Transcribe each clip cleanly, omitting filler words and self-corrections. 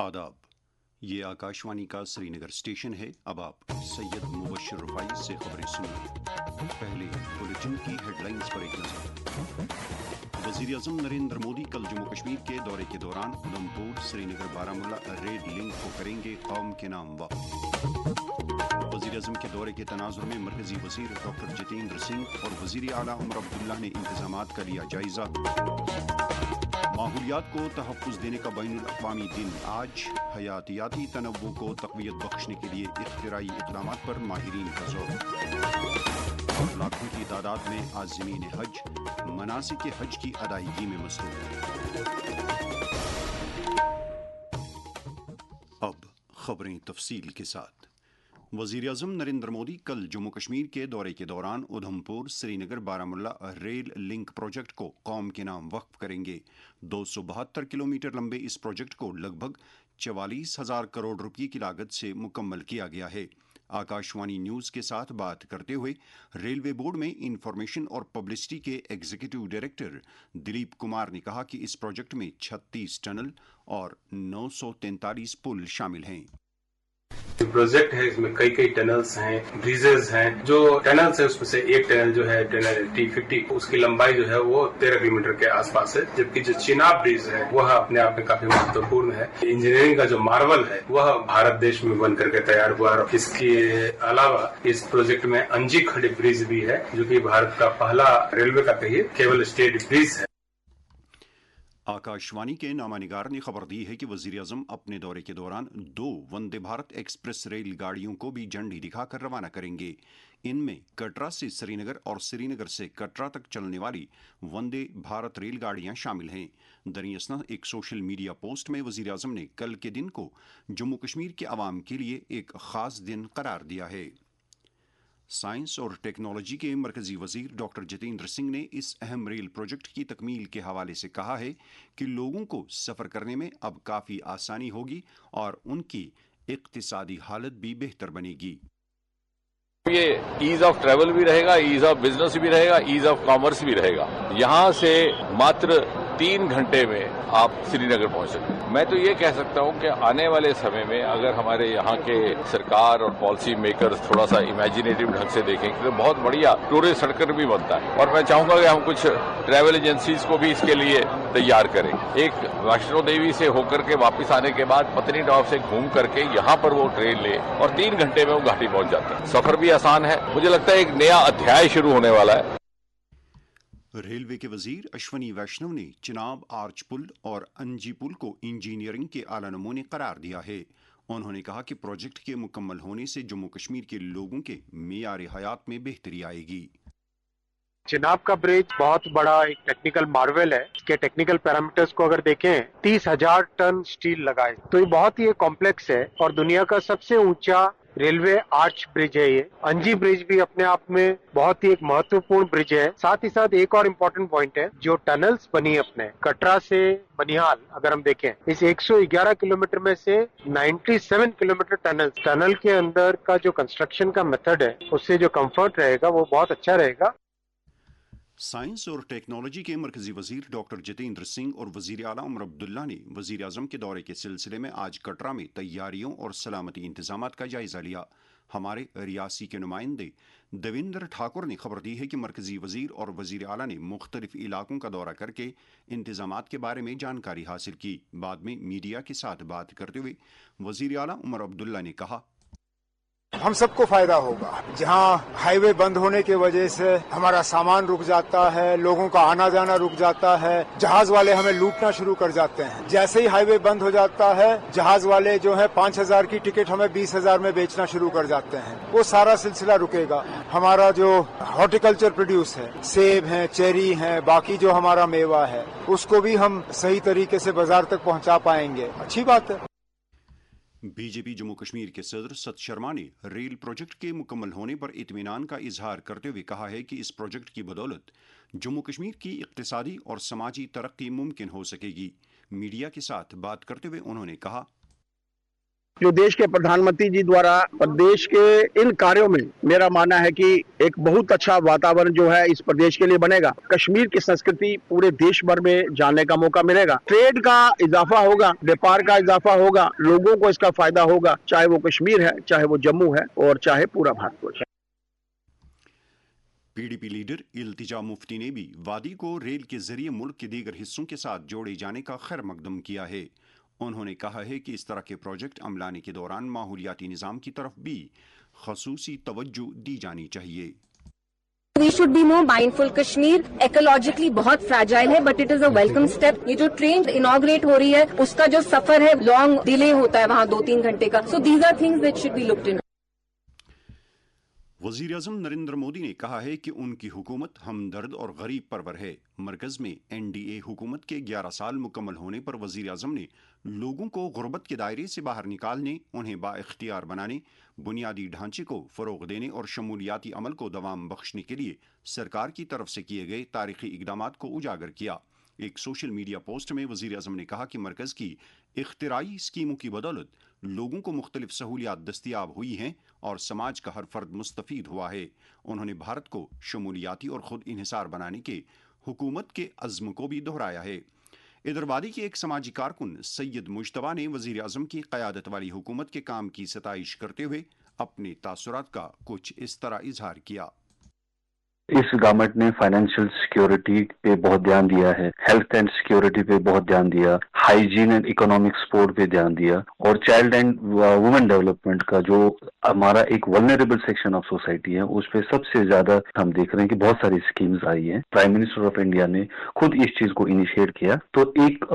आदाब, ये आकाशवाणी का श्रीनगर स्टेशन है। अब आप सैयद मुबशर रफाई से खबरें सुनिए। पहले बुलेटिन की हेडलाइंस पर एक नजर। वजीर आजम नरेंद्र मोदी कल जम्मू कश्मीर के दौरे के दौरान उधमपुर, श्रीनगर, बारामूला रेल लिंक को करेंगे कौम के नाम वक्फ। वजीर आजम के दौरे के तनाजुर में मरकजी वजीर डॉक्टर जितेंद्र सिंह और वजीर आला उमर अब्दुल्ला ने इंतजामात का लिया जायजा। माहौलियात को तहफ़्फ़ुज़ देने का बैनुल-अक़वामी दिन आज। हयातियाती तनव्वु को तक़वियत बख्शने के लिए इख्तिराई इक़दामात पर माहिरीन का ज़ोर। और लाखों की तादाद में आज़मीन हज मनासिक हज की अदायगी में मसरूफ़। अब खबरें तफसील के साथ। वज़ीर आज़म नरेंद्र मोदी कल जम्मू कश्मीर के दौरे के दौरान Udhampur, Srinagar, Baramulla rail link project को कौम के नाम वक्फ करेंगे। 272 किलोमीटर लंबे इस प्रोजेक्ट को लगभग 44,000 करोड़ रुपये की लागत से मुकम्मल किया गया है। आकाशवाणी न्यूज़ के साथ बात करते हुए रेलवे बोर्ड में इंफॉर्मेशन और पब्लिसिटी के एग्जीक्यूटिव डायरेक्टर दिलीप कुमार ने कहा कि इस प्रोजेक्ट में 36 टनल और 943 पुल शामिल हैं। प्रोजेक्ट है, इसमें कई टनल्स हैं, ब्रिजेस हैं। जो टनल्स है उसमें से एक टनल जो है टनल T50, उसकी लंबाई जो है वो 13 किलोमीटर के आसपास है, जबकि जो चिनाब ब्रिज है वह अपने आप में काफी महत्वपूर्ण है। इंजीनियरिंग का जो मार्वल है वह भारत देश में बन करके तैयार हुआ। इसके अलावा इस प्रोजेक्ट में अंजी खड़ी ब्रिज भी है, जो कि भारत का पहला रेलवे का कहिए केबल स्टेड ब्रिज है। आकाशवाणी के नामानिगार ने खबर दी है कि वजीर आजम अपने दौरे के दौरान 2 वंदे भारत एक्सप्रेस रेलगाड़ियों को भी झंडी दिखाकर रवाना करेंगे। इनमें कटरा से श्रीनगर और श्रीनगर से कटरा तक चलने वाली वंदे भारत रेलगाड़ियां शामिल हैं। दरअसल एक सोशल मीडिया पोस्ट में वजीर आजम ने कल के दिन को जम्मू कश्मीर के अवाम के लिए एक खास दिन करार दिया है। साइंस और टेक्नोलॉजी के मरकजी वजीर डॉक्टर जितेंद्र सिंह ने इस अहम रेल प्रोजेक्ट की तकमील के हवाले से कहा है कि लोगों को सफ़र करने में अब काफ़ी आसानी होगी और उनकी इक्तिसादी हालत भी बेहतर बनेगी। ये ईज ऑफ ट्रैवल भी रहेगा, ईज ऑफ बिजनेस भी रहेगा, ईज ऑफ कॉमर्स भी रहेगा। यहाँ से मात्र 3 घंटे में आप श्रीनगर पहुंच सकते हैं। मैं तो ये कह सकता हूं कि आने वाले समय में अगर हमारे यहाँ के सरकार और पॉलिसी मेकर्स थोड़ा सा इमेजिनेटिव ढंग से देखेंगे तो बहुत बढ़िया टूरिस्ट सर्कल भी बनता है। और मैं चाहूंगा कि हम कुछ ट्रैवल एजेंसीज को भी इसके लिए तैयार करें। एक वैष्णो देवी से होकर के वापस आने के बाद पत्नी टॉप से घूम करके यहाँ पर वो ट्रेन ले और 3 घंटे में वो घाटी पहुंच जाते हैं। सफर भी आसान है। मुझे लगता है एक नया अध्याय शुरू होने वाला है। रेलवे के वजीर अश्वनी वैष्णव ने चिनाब आर्च पुल और अंजी पुल को इंजीनियरिंग के आला नमूने करार दिया है। उन्होंने कहा कि प्रोजेक्ट के मुकम्मल होने से जम्मू कश्मीर के लोगों के मेयार हयात में बेहतरी आएगी। चिनाब का ब्रिज बहुत बड़ा एक टेक्निकल मार्वल है। इसके टेक्निकल पैरामीटर्स को अगर देखें 30,000 टन स्टील लगा है, तो ये बहुत ही कॉम्प्लेक्स है और दुनिया का सबसे ऊंचा रेलवे आर्च ब्रिज है। ये अंजी ब्रिज भी अपने आप में बहुत ही एक महत्वपूर्ण ब्रिज है। साथ ही साथ एक और इम्पोर्टेंट पॉइंट है, जो टनल्स बनी अपने कटरा से बनिहाल अगर हम देखें, इस 111 किलोमीटर में से 97 किलोमीटर टनल के अंदर का जो कंस्ट्रक्शन का मेथड है, उससे जो कंफर्ट रहेगा वो बहुत अच्छा रहेगा। साइंस और टेक्नोलॉजी के मरकजी वजीर डॉक्टर जितेंद्र सिंह और वजीर आला उमर अब्दुल्ला ने वजीर आजम के दौरे के सिलसिले में आज कटरा में तैयारियों और सलामती इंतजामात का जायजा लिया। हमारे रियासी के नुमाइंदे देवेंद्र ठाकुर ने खबर दी है कि मरकजी वजीर और वजीर आला ने मुख्तलिफ इलाकों का दौरा करके इंतजामात के बारे में जानकारी हासिल की। बाद में मीडिया के साथ बात करते हुए वजीर आला उमर अब्दुल्ला ने कहा, हम सबको फायदा होगा। जहां हाईवे बंद होने की वजह से हमारा सामान रुक जाता है, लोगों का आना जाना रुक जाता है, जहाज वाले हमें लूटना शुरू कर जाते हैं। जैसे ही हाईवे बंद हो जाता है, जहाज वाले जो है 5,000 की टिकट हमें 20,000 में बेचना शुरू कर जाते हैं। वो सारा सिलसिला रुकेगा। हमारा जो हॉर्टिकल्चर प्रोड्यूस है, सेब है, चेरी है, बाकी जो हमारा मेवा है, उसको भी हम सही तरीके से बाजार तक पहुंचा पाएंगे। अच्छी बात है। बीजेपी जम्मू कश्मीर के सदर सत शर्मा ने रेल प्रोजेक्ट के मुकम्मल होने पर इत्मीनान का इजहार करते हुए कहा है कि इस प्रोजेक्ट की बदौलत जम्मू कश्मीर की इक्तिसादी और समाजी तरक्की मुमकिन हो सकेगी। मीडिया के साथ बात करते हुए उन्होंने कहा, जो देश के प्रधानमंत्री जी द्वारा प्रदेश के इन कार्यों में मेरा मानना है कि एक बहुत अच्छा वातावरण जो है इस प्रदेश के लिए बनेगा। कश्मीर की संस्कृति पूरे देश भर में जानने का मौका मिलेगा। ट्रेड का इजाफा होगा, व्यापार का इजाफा होगा, लोगों को इसका फायदा होगा, चाहे वो कश्मीर है, चाहे वो जम्मू है और चाहे पूरा भारतवर्ष है। पीडीपी लीडर इल्तिजा मुफ्ती ने भी वादी को रेल के जरिए मुल्क के दीगर हिस्सों के साथ जोड़े जाने का खैर मकदम किया है। उन्होंने कहा है कि इस तरह के प्रोजेक्ट अमलाने के दौरान माहौलियाती निज़ाम की तरफ भी खसूसी तवज्जो दी जानी चाहिए। We should be more mindful. Kashmir ecologically बहुत फ्रैजाइल है, but it is a welcome step. ये जो ट्रेन इनॉग्रेट हो रही है उसका जो सफर है लॉन्ग डिले होता है वहाँ 2-3 घंटे का। So these are things that should be looked in. वज़ीर-ए-आज़म नरेंद्र मोदी ने कहा है कि उनकी हुकूमत हमदर्द और गरीब परवर है। मरकज में एनडीए हुकूमत के 11 साल मुकम्मल होने पर वज़ीर-ए-आज़म ने लोगों को गुर्बत के दायरे से बाहर निकालने, उन्हें बाइख्तियार बनाने, बुनियादी ढांचे को फ़रोग़ देने और शमूलियाती अमल को दवाम बख्शने के लिए सरकार की तरफ से किए गए तारीख़ी इक़दामात को उजागर किया। एक सोशल मीडिया पोस्ट में वज़ीर-ए-आज़म ने कहा कि मरकज़ की इख्तिराई स्कीमों की बदौलत लोगों को मुख्तलिफ सहूलियात दस्तियाब हुई हैं और समाज का हर फर्द मुस्तफ़ीद हुआ है। उन्होंने भारत को शमूलियाती और खुद इन्हिसार बनाने के हुकूमत के अज़्म को भी दोहराया है। इधर वादी के एक समाजी कारकुन सैयद मुज्तबा ने वज़ीर-ए-आज़म की क़यादत वाली हुकूमत के काम की सताइश करते हुए अपने तासुरात का कुछ इस तरह इजहार किया। इस गवर्नमेंट ने फाइनेंशियल सिक्योरिटी पे बहुत ध्यान दिया है, हेल्थ एंड सिक्योरिटी पे बहुत ध्यान दिया, हाइजीन एंड इकोनॉमिक सपोर्ट पे ध्यान दिया और चाइल्ड एंड वुमेन डेवलपमेंट का जो हमारा एक वल्नरेबल सेक्शन ऑफ सोसाइटी है उस पे सबसे ज्यादा हम देख रहे हैं कि बहुत सारी स्कीम्स आई हैं। प्राइम मिनिस्टर ऑफ इंडिया ने खुद इस चीज को इनिशिएट किया, तो एक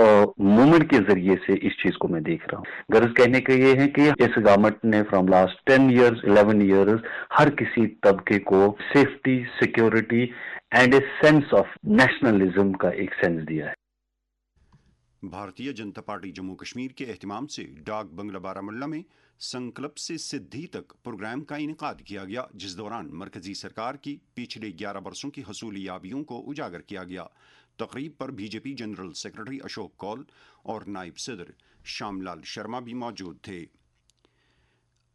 मूवमेंट के जरिए से इस चीज को मैं देख रहा हूँ। गर्ज कहने का ये है कि इस गवर्नमेंट ने फ्रॉम लास्ट 10 ईयर्स 11 ईयर्स हर किसी तबके को safety, security and a sense of nationalism का एक सेंस दिया है। भारतीय जनता पार्टी जम्मू कश्मीर के एहतिमाम से डाक बंगला बारामुल्ला में संकल्प से सिद्धि तक प्रोग्राम का इनेकाद किया गया, जिस दौरान मरकजी सरकार की पिछले 11 वर्षों की हसूली याबियों को उजागर किया गया। तकरीब पर BJP general secretary Ashok Kaul और नायब सदर श्यामलाल शर्मा भी मौजूद थे।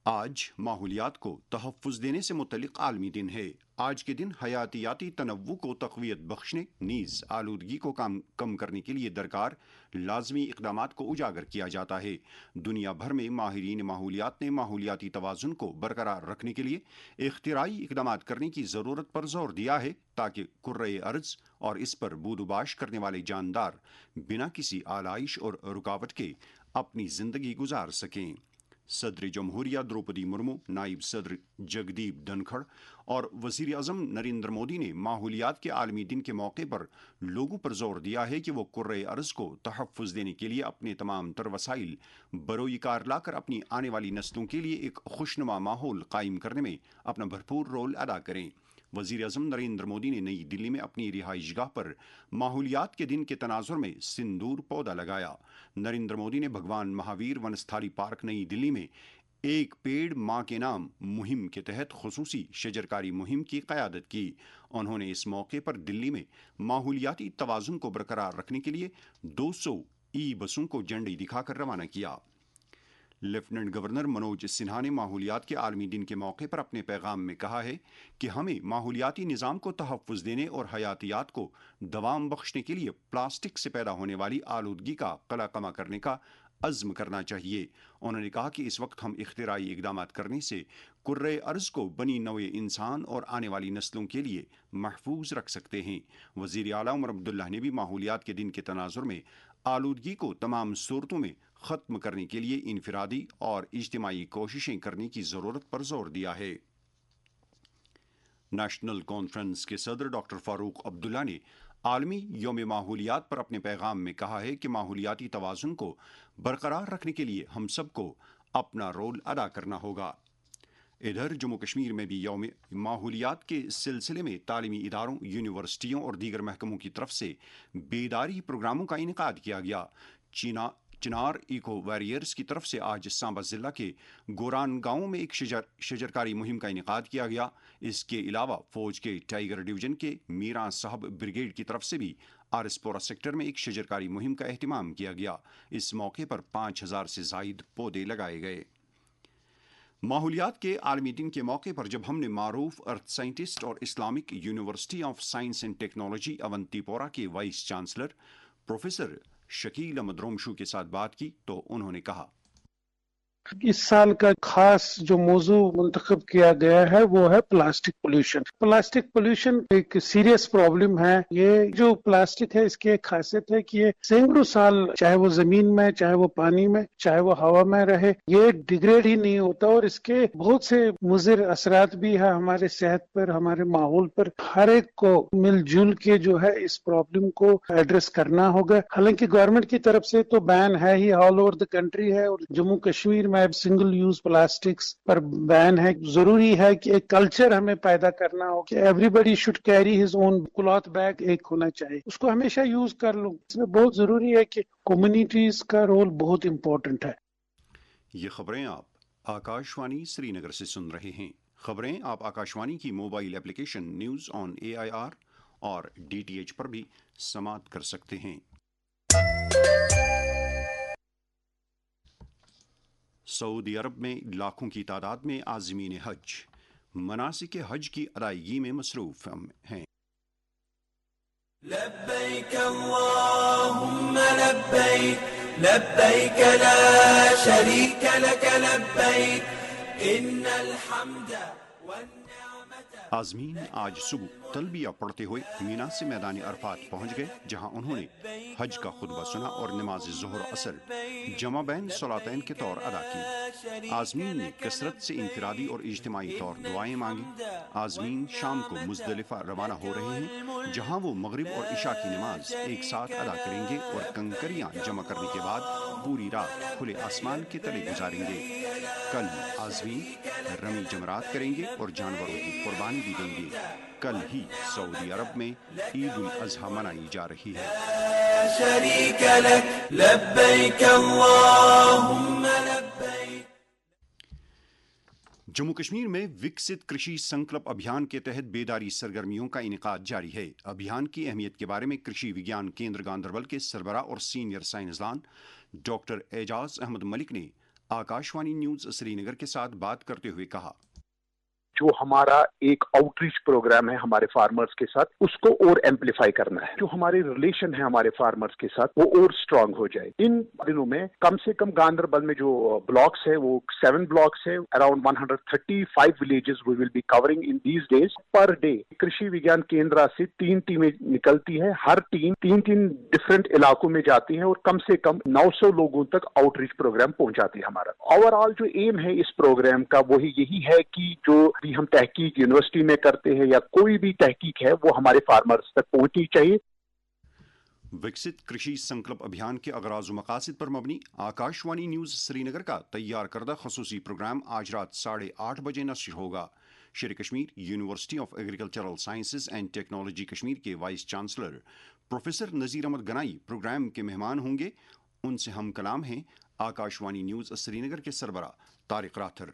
आज माहौलियात को तहफ़्फ़ुज़ देने से मुतल्लिक़ आलमी दिन है। आज के दिन हयातियाती तनव्वु को तक़वियत बख्शने, नीज़ आलूदगी को कम करने के लिए दरकार लाज़मी इक़दामात को उजागर किया जाता है। दुनिया भर में माहिरीन माहौलियात ने माहौलियाती तवाज़ुन को बरकरार रखने के लिए इख्तिराई इक़दामात करने की ज़रूरत पर ज़ोर दिया है, ताकि कुर्रे अर्ज़ और इस पर बूदुबाश करने वाले जानदार बिना किसी आलाइश और रुकावट के अपनी ज़िंदगी गुजार सकें। सदर जमहूरिया द्रौपदी मुर्मू, नायब सदर जगदीप धनखड़ और वज़ीर-ए-आज़म नरेंद्र मोदी ने माहौलियात के आलमी दिन के मौके पर लोगों पर जोर दिया है कि वो कुर्रे अर्ज़ को तहफ़्फ़ुज़ देने के लिए अपने तमाम तर वसाइल बरोई कार लाकर अपनी आने वाली नस्लों के लिए एक खुशनुमा माहौल कायम करने में अपना भरपूर रोल अदा करें। वज़ीर-ए-आज़म नरेंद्र मोदी ने नई दिल्ली में अपनी रिहाइशगाह पर माहौलियात के दिन के तनाजुर में सिंदूर पौधा लगाया। नरेंद्र मोदी ने भगवान महावीर वनस्थली पार्क नई दिल्ली में एक पेड़ माँ के नाम मुहिम के तहत खुसूसी शजरकारी मुहिम की क़यादत की। उन्होंने इस मौके पर दिल्ली में माहौलियाती तवाज़ुन को बरकरार रखने के लिए 200 ई बसों को झंडी दिखाकर रवाना किया। लेफ्टिनेंट गवर्नर मनोज सिन्हा ने माहौलियात के आलमी दिन के मौके पर अपने पैगाम में कहा है कि हमें माहौलियाती निज़ाम को तहफ़्फ़ुज़ देने और हयातियात को दवाम बख्शने के लिए प्लास्टिक से पैदा होने वाली आलूदगी का कलाकमा करने का अज़्म करना चाहिए। उन्होंने कहा कि इस वक्त हम इख्तिराई इक़दामात करने से कुर्रे अर्ज़ को बनी नवे इंसान और आने वाली नस्लों के लिए महफूज रख सकते हैं। वज़ीर आला उमर अब्दुल्ला ने भी माहौलियात के दिन के तनाजुर में आलूदगी को तमाम सूरतों में ख़त्म करने के लिए इनफरादी और इज्तिमाई कोशिशें करने की ज़रूरत पर जोर दिया है। नेशनल कॉन्फ्रेंस के सदर डॉक्टर फारूक अब्दुल्ला ने आलमी यौम माहौलियात पर अपने पैगाम में कहा है कि माहौलियाती तवाज़ुन को बरकरार रखने के लिए हम सबको अपना रोल अदा करना होगा। इधर जम्मू कश्मीर में भी यौम माहौलियात के सिलसिले में तालीमी इदारों, यूनिवर्सिटियों और दीगर महकमों की तरफ से बेदारी प्रोग्रामों का इनेकाद किया गया। चिनार इको वॉरियर्स की तरफ से आज सांबा ज़िला के गोरान गांव में एक शजरकारी मुहिम का इनेकाद किया गया। इसके अलावा फौज के टाइगर डिवीजन के मीरा साहब ब्रिगेड की तरफ से भी आरएसपोरा सेक्टर में एक शजरकारी मुहिम का एहतिमाम किया गया। इस मौके पर 5000 से ज़ायद पौधे लगाए गए। ماحولیات کے عالمی دن کے موقع پر جب ہم نے معروف ارتھ سائنٹسٹ اور Islamic University of Science and Technology Awantipora کے vice chancellor professor Shakeel Ahmad Romshoo کے ساتھ بات کی تو انہوں نے کہا، اس سال کا خاص جو موضوع منتخب کیا گیا ہے وہ ہے پلاسٹک پولوشن۔ پلاسٹک پولوشن ایک سیریس پرابلم ہے۔ یہ جو پلاسٹک ہے اس کی ایک خاصیت ہے کہ یہ سینکڑوں سال چاہے وہ زمین میں، چاہے وہ پانی میں، چاہے وہ ہوا میں رہے، یہ ڈیگریڈ ہی نہیں ہوتا اور اس کے بہت سے مضر اثرات بھی ہیں ہمارے صحت پر، ہمارے ماحول پر۔ ہر ایک کو مل جل کے جو ہے اس پرابلم کو ایڈریس کرنا ہوگا۔ حالانکہ گورنمنٹ کی طرف سے تو بین ہے ہی، آل اوور دا کنٹری ہے، اور جموں کشمیر میں سنگل یوز پلاسٹکس پر بین ہے۔ ضروری ہے کہ ایک کلچر ہمیں پیدا کرنا ہو کہ everybody should carry his own cloth bag, ایک ہونا چاہیے، اس کو ہمیشہ یوز کر لوں۔ اس میں بہت ضروری ہے کہ کمیونٹیز کا رول بہت امپورٹنٹ ہے۔ یہ خبریں آپ آکاش وانی سری نگر سے سن رہے ہیں۔ خبریں آپ آکاش وانی کی mobile application news on AIR اور DTH پر بھی سماعت کر سکتے ہیں۔ سعودی عرب میں لاکھوں کی تعداد میں عازمین حج مناسک حج کی ادائیگی میں مصروف ہیں۔ لبیک اللہم لبیک لبیک لا شریک لک لبیک ان الحمد والنعمت۔ عازمین آج صبح تلبیہ پڑھتے ہوئے مینا سے میدان عرفات پہنچ گئے، جہاں انہوں نے حج کا خطبہ سنا اور نماز ظہر اثر جمع بین صلاتین کے طور ادا کی۔ عازمین نے کثرت سے انفرادی اور اجتماعی طور دعائیں مانگی۔ عازمین شام کو مزدلفہ روانہ ہو رہے ہیں، جہاں وہ مغرب اور عشاء کی نماز ایک ساتھ ادا کریں گے اور کنکریاں جمع کرنے کے بعد پوری رات کھلے آسمان کے تلے گزاریں گے۔ کل عازمین رمی جمرات کریں گے اور جانوروں کی قربانی بھی دیں گے۔ کل ہی سعودی عرب میں عید الاضحیٰ منائی جا رہی ہے۔ شریک لک لبیک اللہم لبیک۔ جموں کشمیر میں وکست کرشی سنکلپ ابھیان کے تحت بیداری سرگرمیوں کا انعقاد جاری ہے۔ ابھیان کی اہمیت کے بارے میں کرشی وگیان کیندر گاندربل کے سربراہ اور سینئر سائنسدان ڈاکٹر اعجاز احمد ملک نے آکاش وانی نیوز سری نگر کے ساتھ بات کرتے ہوئے کہا، جو ہمارا ایک آؤٹ ریچ پروگرام ہے ہمارے فارمرز کے ساتھ، اس کو اور ایمپلیفائی کرنا ہے۔ جو ہمارے ریلیشن ہے ہمارے فارمرز کے ساتھ وہ اور سٹرونگ ہو جائے۔ ان دنوں میں کم سے کم گاندربل میں جو بلاکس ہے وہ 7 بلاکس ہے، around 135 villages we will be covering in these days per day. Krishi Vigyan Kendra سے 3 ٹیمیں نکلتی ہے، ہر ٹیم 3 ڈفرنٹ علاقوں میں جاتی ہے اور کم سے کم 900 لوگوں تک آؤٹ ریچ پروگرام پہنچاتی ہے ہمارا۔ اوور آل جو ایم ہے اس پروگرام کا وہی یہی ہے کہ جو بھی ہم تحقیق یونیورسٹی میں کرتے ہیں یا کوئی بھی تحقیق ہے وہ ہمارے فارمرز تک پہنچنی چاہیے۔ وکست کرشی سنکلپ ابھیان کے اغراض و مقاصد پر مبنی آکاش وانی نیوز سری نگر کا تیار کردہ خصوصی پروگرام آج رات 8:30 بجے نشر ہوگا۔ Sher Kashmir university of agricultural sciences and technology Kashmir کے vice chancellor professor Nazir Ahmad Ganai program کے مہمان ہوں گے۔ ان سے ہم کلام ہیں آکاش وانی نیوز سری نگر کے سربراہ طارق راتھر۔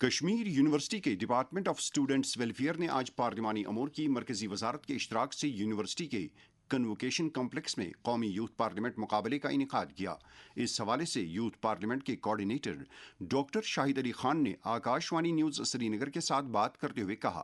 کشمیر یونیورسٹی کے ڈپارٹمنٹ آف اسٹوڈنٹس ویلفیئر نے آج پارلیمانی امور کی مرکزی وزارت کے اشتراک سے یونیورسٹی کے کنووکیشن کمپلیکس میں قومی یوتھ پارلیمنٹ مقابلے کا انعقاد کیا۔ اس حوالے سے یوتھ پارلیمنٹ کے کوارڈینیٹر ڈاکٹر شاہد علی خان نے آکاش وانی نیوز سری نگر کے ساتھ بات کرتے ہوئے کہا،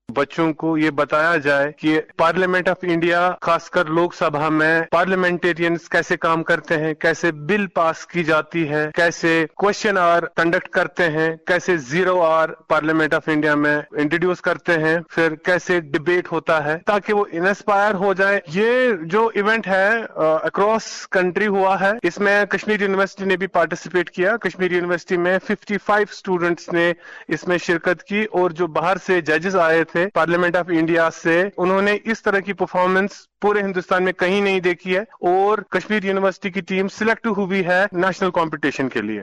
بچوں کو یہ بتایا جائے کہ پارلیمنٹ آف انڈیا خاص کر لوک سبھا میں پارلیمنٹیرینز کیسے کام کرتے ہیں، کیسے بل پاس کی جاتی ہے، کیسے کوشچن آور کنڈکٹ کرتے ہیں، کیسے 0 آور پارلیمنٹ آف انڈیا میں انٹروڈیوس کرتے ہیں، پھر کیسے ڈبیٹ ہوتا ہے تاکہ وہ انسپائر ہو جائے۔ یہ جو ایونٹ ہے اکراس کنٹری ہوا ہے، اس میں کشمیر یونیورسٹی نے بھی پارٹیسپیٹ کیا۔ کشمیر یونیورسٹی میں 55 اسٹوڈنٹس نے اس میں شرکت کی اور جو باہر سے ججز آئے تھے پارلیمنٹ آف انڈیا سے، انہوں نے اس طرح کی پرفارمنس پورے ہندوستان میں کہیں نہیں دیکھی ہے اور کشمیر یونیورسٹی کی ٹیم سلیکٹ ہوئی ہے نیشنل کمپٹیشن کے لیے۔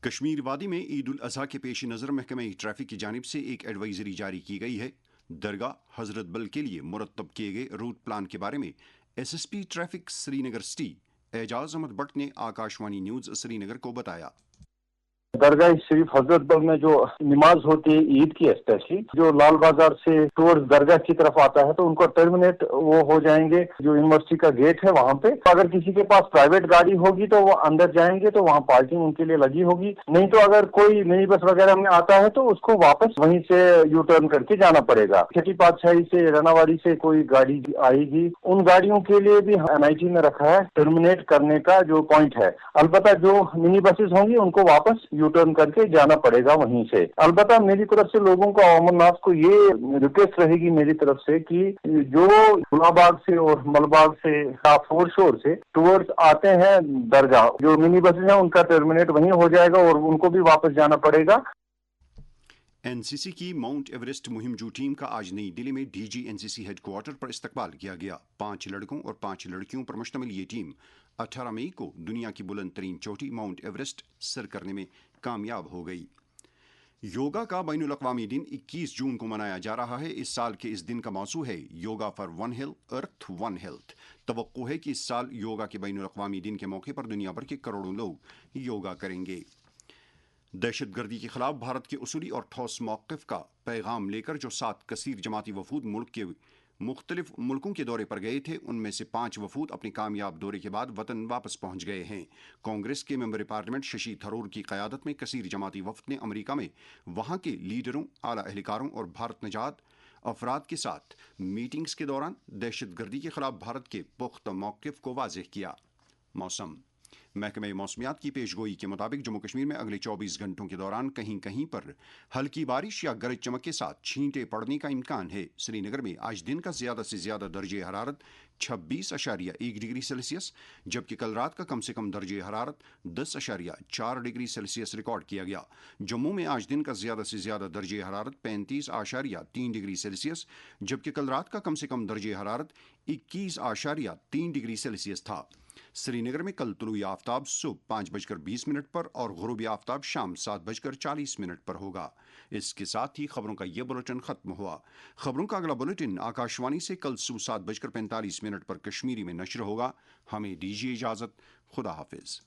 کشمیر وادی میں عید الاضحیٰ کے پیش نظر محکمہ ٹریفک کی جانب سے ایک ایڈوائزری جاری کی گئی ہے۔ درگاہ حضرت بل کے لیے مرتب کیے گئے روٹ پلان کے بارے میں SSP traffic Srinagar city Ejaz Ahmad Bhat نے آکاش وانی نیوز سری نگر کو بتایا۔ दरगाह शरीफ हजरत बल में जो नमाज होती है ईद की स्पेशली, जो लाल बाजार से टूवर्ड्स दरगाह की तरफ आता है तो उनको टर्मिनेट वो हो जाएंगे जो यूनिवर्सिटी का गेट है वहाँ पे। अगर किसी के पास प्राइवेट गाड़ी होगी तो वो अंदर जाएंगे तो वहाँ पार्किंग उनके लिए लगी होगी, नहीं तो अगर कोई मिनी बस वगैरह में आता है तो उसको वापस वहीं से यू टर्न करके जाना पड़ेगा। छठी पातशाही से रनावाड़ी से कोई गाड़ी आएगी, उन गाड़ियों के लिए भी NIT ने रखा है टर्मिनेट करने का जो पॉइंट है। अलबत्ता जो मिनी बसेस होंगी उनको वापस यू टर्न करके जाना पड़ेगा वहीं से। अलबत्ता मेरी तरफ से लोगों को, अमरनाथ को ये रिक्वेस्ट रहेगी मेरी तरफ से कि जो गुलाबाग से और मलबाग से फोर शोर से टूवर्ड्स आते हैं दरगाह, जो मिनी बसेस हैं उनका टर्मिनेट वहीं हो जाएगा और उनको भी वापस जाना पड़ेगा। एनसीसी की माउंट एवरेस्ट मुहिमजू टीम का आज नई दिल्ली में DG NCC हेडक्वार्टर पर इस्तकबाल किया गया। 5 लड़कों और 5 लड़कियों पर मुश्तमिल ये टीम 18 मई को दुनिया की बुलंद तरीन चोटी माउंट एवरेस्ट सर करने में कामयाब हो गई। योगा का बैनुल अक़वामी दिन 21 जून को मनाया जा रहा है। इस साल के इस दिन का मौजू है yoga for one health earth one health. तवक्को है कि इस साल योगा के बैनुल अक़वामी दिन के मौके पर दुनिया भर के करोड़ों लोग योगा करेंगे। दहशतगर्दी के खिलाफ भारत के उसूली और ठोस मौक़िफ़ का पैगाम लेकर जो 7 कसीर जमाती वफूद मुल्क के मुख्तलिफ मुल्कों के दौरे पर गए थे, उनमें से 5 वफूद अपने कामयाब दौरे के बाद वतन वापस पहुंच गए हैं। कांग्रेस के मेंबर पार्लियामेंट शशि थरूर की क़यादत में कसीर जमाती वफद ने अमेरिका में वहां के लीडरों, आला एहलकारों और भारत नजात अफराद के साथ मीटिंग्स के दौरान दहशतगर्दी के खिलाफ भारत के पुख्ता मौक़िफ़ को वाज़ेह किया। मौसम महकमे मौसमियात की पेशगोई के मुताबिक जम्मू कश्मीर में अगले 24 घंटों के दौरान कहीं कहीं पर हल्की बारिश या गरज चमक के साथ छींटे पड़ने का इम्कान है। श्रीनगर में आज दिन का ज़्यादा से ज़्यादा दर्जे हरारत 26.1 डिग्री सेल्सियस, जबकि कल रात का कम से कम दर्जे हरारत 10.4 डिग्री सेल्सियस रिकॉर्ड किया गया। जम्मू में आज दिन का ज़्यादा से ज़्यादा दर्जे हरारत 35.3 डिग्री सेल्सियस, जबकि कल रात का कम से कम दर्जे हरारत 21.3 डिग्री सेल्सियस था। श्रीनगर में कल तुलुई आफ्ताब सुबह 5:20 पर और गुरूबी आफ्ताब शाम 7:40 पर होगा। इसके साथ ही खबरों का यह बुलेटिन खत्म हुआ। खबरों का अगला बुलेटिन आकाशवाणी से कल सुबह 7:45 पर कश्मीरी में नश्र होगा। हमें दीजिए इजाजत। खुदा हाफिज।